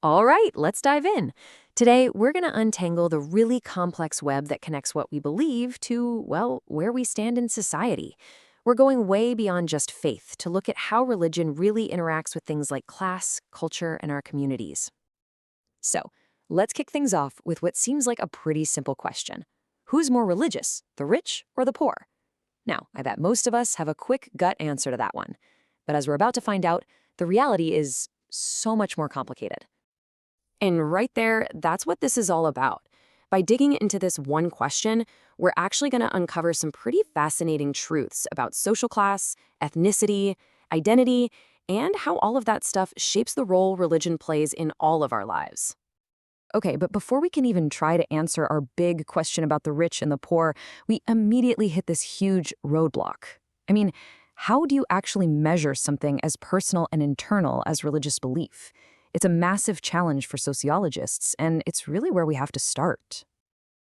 All right, let's dive in. Today, we're going to untangle the really complex web that connects what we believe to, well, where we stand in society. We're going way beyond just faith to look at how religion really interacts with things like class, culture, and our communities. So, let's kick things off with what seems like a pretty simple question. Who's more religious, the rich or the poor? Now, I bet most of us have a quick gut answer to that one. But as we're about to find out, the reality is so much more complicated. And right there, that's what this is all about. By digging into this one question, we're actually going to uncover some pretty fascinating truths about social class, ethnicity, identity, and how all of that stuff shapes the role religion plays in all of our lives. Okay, but before we can even try to answer our big question about the rich and the poor, we immediately hit this huge roadblock. I mean, how do you actually measure something as personal and internal as religious belief? It's a massive challenge for sociologists, and it's really where we have to start.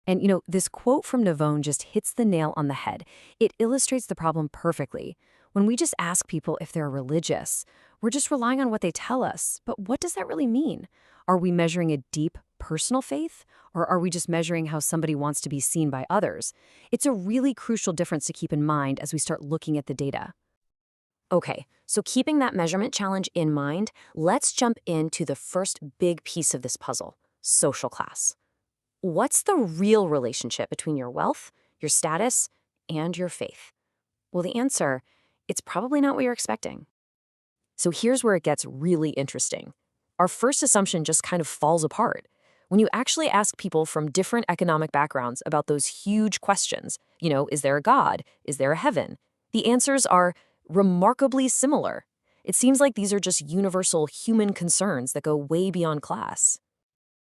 And this quote from Navone just hits the nail on the head. It illustrates the problem perfectly. When we just ask people if they're religious, we're just relying on what they tell us. But what does that really mean? Are we measuring a deep personal faith, or are we just measuring how somebody wants to be seen by others? It's a really crucial difference to keep in mind as we start looking at the data. Okay, so keeping that measurement challenge in mind, let's jump into the first big piece of this puzzle, social class. What's the real relationship between your wealth, your status, and your faith? Well, the answer, it's probably not what you're expecting. So here's where it gets really interesting. Our first assumption just kind of falls apart. When you actually ask people from different economic backgrounds about those huge questions, is there a God? Is there a heaven? The answers are remarkably similar. It seems like these are just universal human concerns that go way beyond class.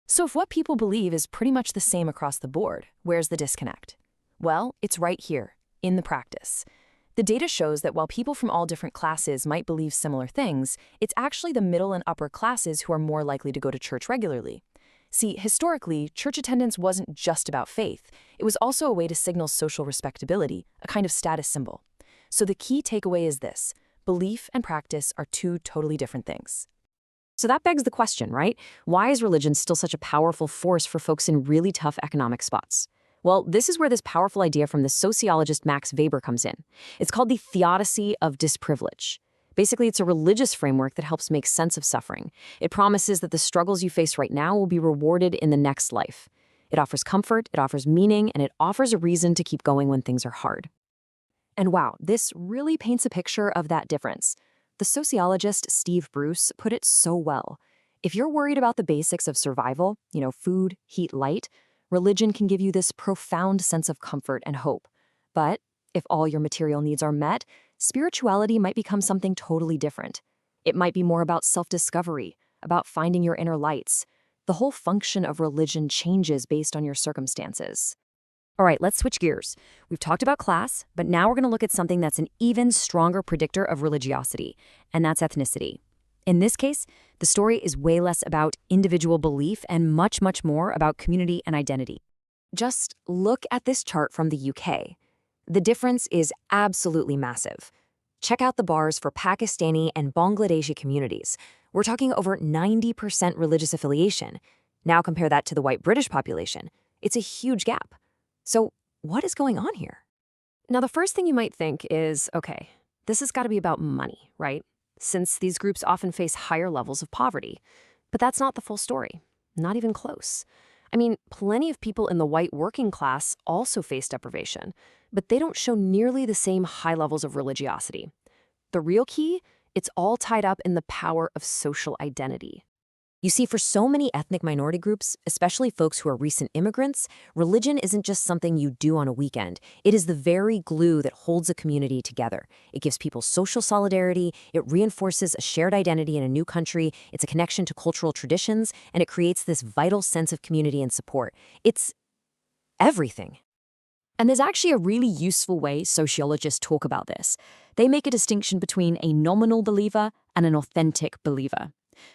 So if what people believe is pretty much the same across the board, where's the disconnect? Well, it's right here, in the practice. The data shows that while people from all different classes might believe similar things, it's actually the middle and upper classes who are more likely to go to church regularly. See, historically, church attendance wasn't just about faith. It was also a way to signal social respectability, a kind of status symbol. So the key takeaway is this: belief and practice are two totally different things. So that begs the question, right? Why is religion still such a powerful force for folks in really tough economic spots? Well, this is where this powerful idea from the sociologist Max Weber comes in. It's called the theodicy of disprivilege. Basically, it's a religious framework that helps make sense of suffering. It promises that the struggles you face right now will be rewarded in the next life. It offers comfort, it offers meaning, and it offers a reason to keep going when things are hard. And wow, this really paints a picture of that difference. The sociologist Steve Bruce put it so well. If you're worried about the basics of survival, food, heat, light, religion can give you this profound sense of comfort and hope. But if all your material needs are met, spirituality might become something totally different. It might be more about self-discovery, about finding your inner lights. The whole function of religion changes based on your circumstances. All right, let's switch gears. We've talked about class, but now we're going to look at something that's an even stronger predictor of religiosity, and that's ethnicity. In this case, the story is way less about individual belief and much, much more about community and identity. Just look at this chart from the UK. The difference is absolutely massive. Check out the bars for Pakistani and Bangladeshi communities. We're talking over 90% religious affiliation. Now compare that to the white British population. It's a huge gap. So what is going on here? Now, the first thing you might think is, okay, this has got to be about money, right? Since these groups often face higher levels of poverty. But that's not the full story. Not even close. I mean, plenty of people in the white working class also face deprivation, but they don't show nearly the same high levels of religiosity. The real key? It's all tied up in the power of social identity. You see, for so many ethnic minority groups, especially folks who are recent immigrants, religion isn't just something you do on a weekend. It is the very glue that holds a community together. It gives people social solidarity, it reinforces a shared identity in a new country, it's a connection to cultural traditions, and it creates this vital sense of community and support. It's everything. And there's actually a really useful way sociologists talk about this. They make a distinction between a nominal believer and an authentic believer.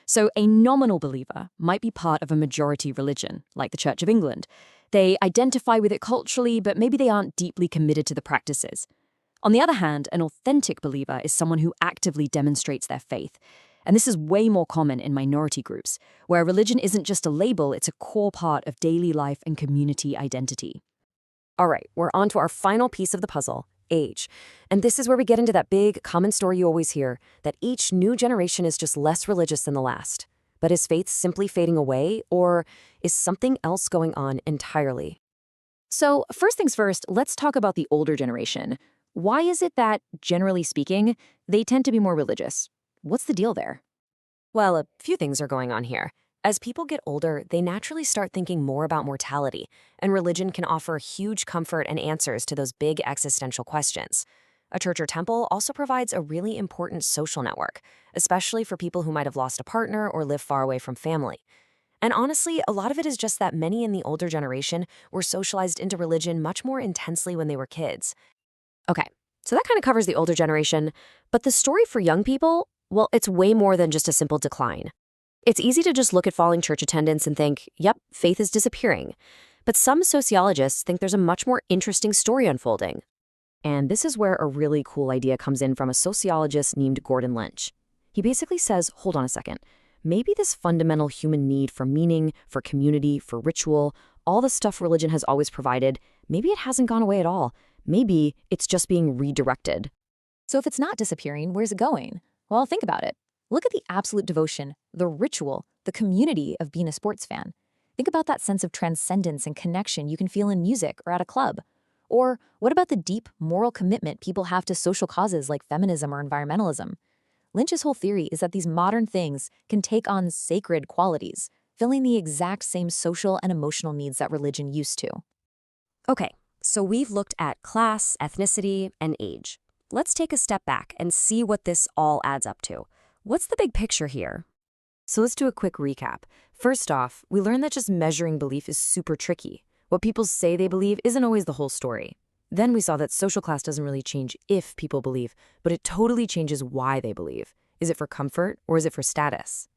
So a nominal believer might be part of a majority religion, like the Church of England. They identify with it culturally, but maybe they aren't deeply committed to the practices. On the other hand, an authentic believer is someone who actively demonstrates their faith. And this is way more common in minority groups, where religion isn't just a label, it's a core part of daily life and community identity. All right, we're on to our final piece of the puzzle, age. And this is where we get into that big, common story you always hear, that each new generation is just less religious than the last. But is faith simply fading away, or is something else going on entirely? So, first things first, let's talk about the older generation. Why is it that, generally speaking, they tend to be more religious? What's the deal there? Well, a few things are going on here. As people get older, they naturally start thinking more about mortality, and religion can offer huge comfort and answers to those big existential questions. A church or temple also provides a really important social network, especially for people who might have lost a partner or live far away from family. And honestly, a lot of it is just that many in the older generation were socialized into religion much more intensely when they were kids. Okay, so that kind of covers the older generation, but the story for young people, well, it's way more than just a simple decline. It's easy to just look at falling church attendance and think, yep, faith is disappearing. But some sociologists think there's a much more interesting story unfolding. And this is where a really cool idea comes in from a sociologist named Gordon Lynch. He basically says, hold on a second, maybe this fundamental human need for meaning, for community, for ritual, all the stuff religion has always provided, maybe it hasn't gone away at all. Maybe it's just being redirected. So if it's not disappearing, where's it going? Well, think about it. Look at the absolute devotion, the ritual, the community of being a sports fan. Think about that sense of transcendence and connection you can feel in music or at a club. Or what about the deep moral commitment people have to social causes like feminism or environmentalism? Lynch's whole theory is that these modern things can take on sacred qualities, filling the exact same social and emotional needs that religion used to. Okay, so we've looked at class, ethnicity, and age. Let's take a step back and see what this all adds up to. What's the big picture here? So let's do a quick recap. First off, we learned that just measuring belief is super tricky. What people say they believe isn't always the whole story. Then we saw that social class doesn't really change if people believe, but it totally changes why they believe. Is it for comfort or is it for status?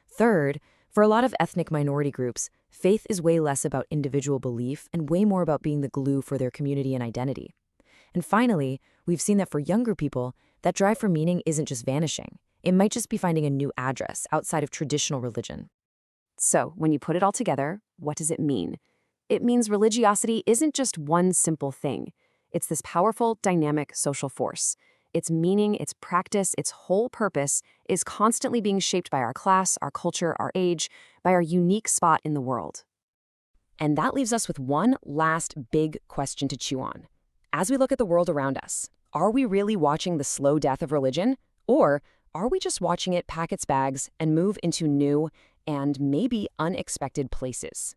Third, for a lot of ethnic minority groups, faith is way less about individual belief and way more about being the glue for their community and identity. And finally, we've seen that for younger people, that drive for meaning isn't just vanishing. It might just be finding a new address outside of traditional religion. So, when you put it all together, what does it mean? It means religiosity isn't just one simple thing. It's this powerful, dynamic social force. Its meaning, its practice, its whole purpose is constantly being shaped by our class, our culture, our age, by our unique spot in the world. And that leaves us with one last big question to chew on. As we look at the world around us, are we really watching the slow death of religion? Or are we just watching it pack its bags and move into new and maybe unexpected places?